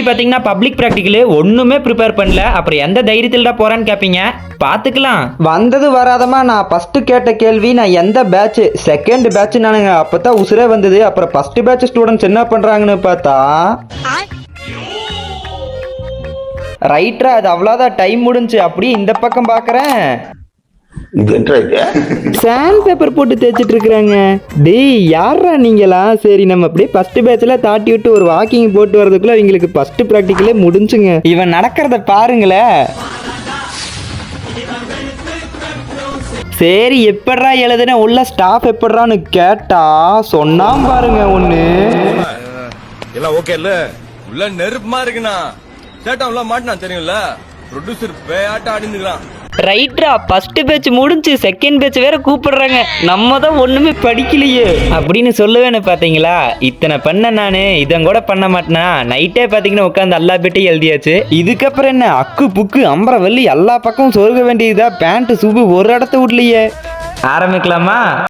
நாளைக்கு பாத்தீங்கன்னா public practical ஒண்ணுமே ப்ரிப்பேர் பண்ணல. அப்புறம் எந்த தைரியத்துல போறான்னு கேப்பீங்க, பாத்துக்கலாம். வந்தது வராதமா நான் ஃபர்ஸ்ட் கேட்ட கேள்வி நான் எந்த பேட்ச், செகண்ட் பேட்ச் நானுங்க. அப்பதான் உசுரே வந்தது. அப்புறம் ஃபர்ஸ்ட் பேட்ச் ஸ்டூடெண்ட்ஸ் என்ன பண்றாங்கன்னு பார்த்தா ரைட்ரா அது அவ்வளோதான், டைம் முடிஞ்சு. அப்படியே இந்த பக்கம் பார்க்குறேன் சாண்ட் பேப்பர் போட்டு தேய்ச்சிட்டு இருக்கிறாங்க. டேய் யாரா நீங்களா? சரி நம்ம அப்படியே ஃபர்ஸ்ட் பேட்ச்ல தாட்டி விட்டு ஒரு வாக்கிங் போட்டு வரதுக்குள்ள அவங்களுக்கு ஃபர்ஸ்ட் ப்ராக்டிக்கலே முடிஞ்சுங்க. இவன் நடக்கிறத பாருங்களேன். சரி எப்படா எழுதுன உள்ள ஸ்டாஃப் எப்படான்னு கேட்டா சொன்னாம் பாருங்க ஒண்ணு. எல்லாம் ஓகே இல்ல? உள்ள நெருப்பமா இருக்குண்ணா. சேட்டா உள்ள மாட்டினா தெரியும்ல. ப்ரொடியூசர் பேயாட்ட ஆடிந்துக்கிறான். ரைட்ரா ஃபர்ஸ்ட் பேட்ச் முடிஞ்சு செகண்ட் பேட்ச் வேற கூப்பிடுறாங்க. நம்ம தான் ஒண்ணுமே படிக்கலையே அப்படின்னு சொல்லுவேன்னு பாத்தீங்களா. இத்தனை பண்ண நானு இதன் கூட பண்ண மாட்டேனா. நைட்டே பாத்தீங்கன்னா உட்காந்து எல்லா பேட்டையும் எழுதியாச்சு. இதுக்கப்புறம் என்ன அக்கு புக்கு அம்பரம் வெள்ளி எல்லா பக்கமும் சொருக வேண்டியதா. பேண்ட் சூப்பு ஒரு இடத்த விடலையே. ஆரம்பிக்கலாமா?